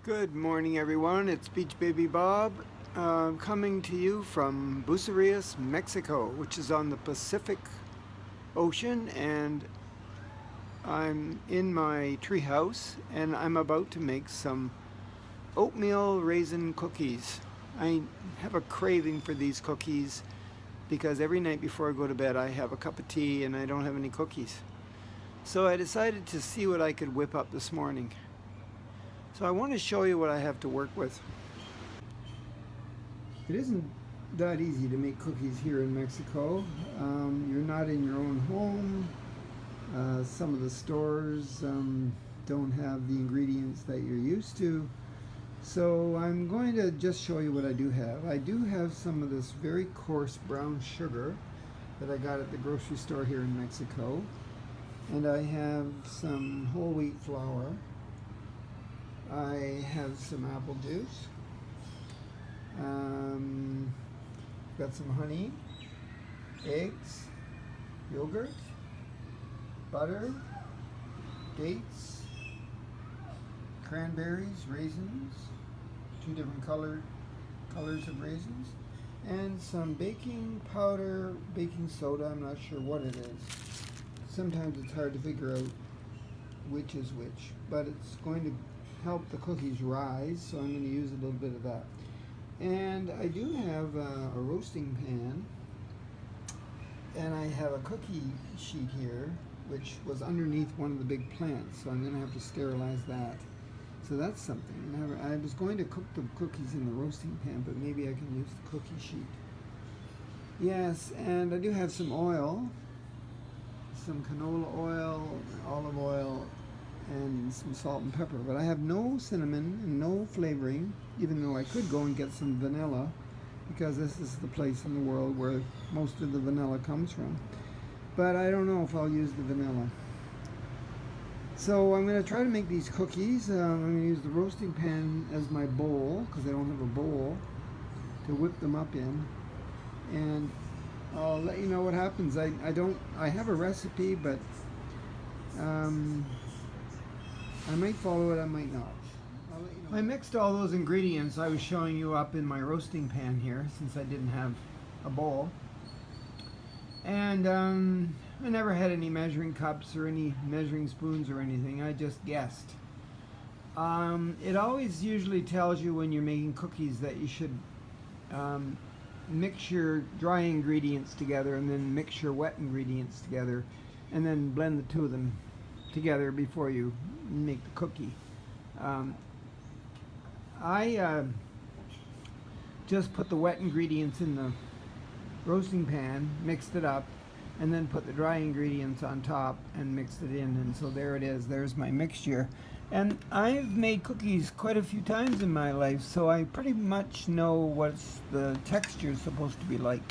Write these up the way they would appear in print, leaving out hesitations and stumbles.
Good morning, everyone. It's Beach Baby Bob coming to you from Bucerias, Mexico, which is on the Pacific Ocean. And I'm in my treehouse and I'm about to make some oatmeal raisin cookies. I have a craving for these cookies because every night before I go to bed, I have a cup of tea and I don't have any cookies. So I decided to see what I could whip up this morning. So I want to show you what I have to work with. It isn't that easy to make cookies here in Mexico. You're not in your own home. Some of the stores don't have the ingredients that you're used to. So I'm going to just show you what I do have. I do have some of this very coarse brown sugar that I got at the grocery store here in Mexico. And I have some whole wheat flour. I have some apple juice. Got some honey, eggs, yogurt, butter, dates, cranberries, raisins, two different colors of raisins, and some baking powder, baking soda. I'm not sure what it is. Sometimes it's hard to figure out which is which, but it's going to help the cookies rise, so I'm going to use a little bit of that. And I do have a roasting pan, and I have a cookie sheet here, which was underneath one of the big plants, so I'm going to have to sterilize that. So that's something. I was going to cook the cookies in the roasting pan, but maybe I can use the cookie sheet. Yes, and I do have some oil, some canola oil, olive oil, and some salt and pepper, but I have no cinnamon and no flavoring, even though I could go and get some vanilla, because this is the place in the world where most of the vanilla comes from. But I don't know if I'll use the vanilla. So I'm going to try to make these cookies. I'm going to use the roasting pan as my bowl, because I don't have a bowl to whip them up in. And I'll let you know what happens. I have a recipe, but I might follow it, I might not. I'll let you know. I mixed all those ingredients I was showing you up in my roasting pan here, since I didn't have a bowl. And I never had any measuring cups or any measuring spoons or anything. I just guessed. It always usually tells you when you're making cookies that you should mix your dry ingredients together and then mix your wet ingredients together and then blend the two of them together before you make the cookie. I just put the wet ingredients in the roasting pan, mixed it up, and then put the dry ingredients on top and mixed it in, and so there it is. There's my mixture. And I've made cookies quite a few times in my life, so I pretty much know what the texture is supposed to be like.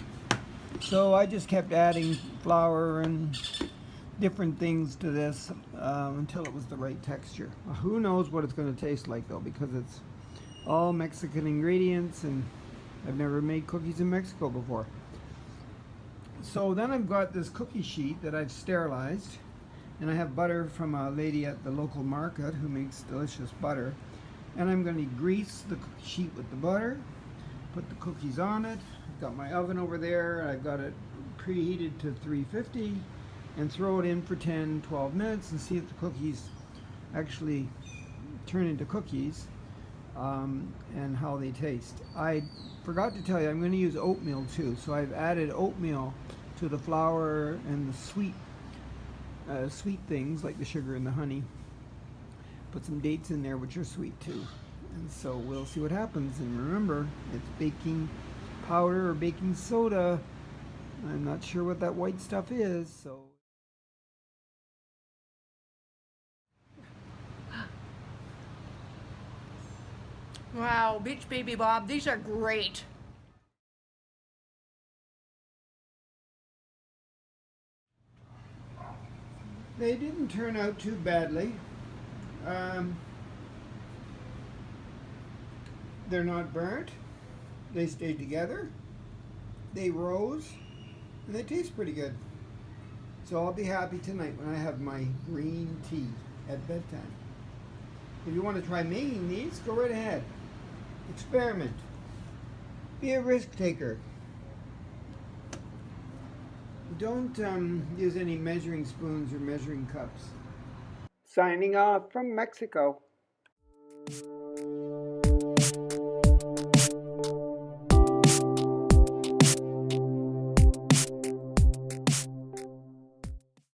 So I just kept adding flour and different things to this until it was the right texture. Who knows what it's going to taste like though, because it's all Mexican ingredients and I've never made cookies in Mexico before. So then I've got this cookie sheet that I've sterilized, and I have butter from a lady at the local market who makes delicious butter, and I'm going to grease the cookie sheet with the butter, put the cookies on it. I've got my oven over there. I've got it preheated to 350 and throw it in for 10-12 minutes and see if the cookies actually turn into cookies and how they taste. I forgot to tell you, I'm going to use oatmeal too, so I've added oatmeal to the flour and the sweet things like the sugar and the honey. Put some dates in there which are sweet too, and so we'll see what happens. And remember, it's baking powder or baking soda. I'm not sure what that white stuff is, so Wow, Beach Baby Bob, these are great. they didn't turn out too badly. They're not burnt. They stayed together. They rose, and they taste pretty good. So I'll be happy tonight when I have my green tea at bedtime. If you want to try making these, go right ahead. Experiment. Be a risk taker. Don't use any measuring spoons or measuring cups. Signing off from Mexico.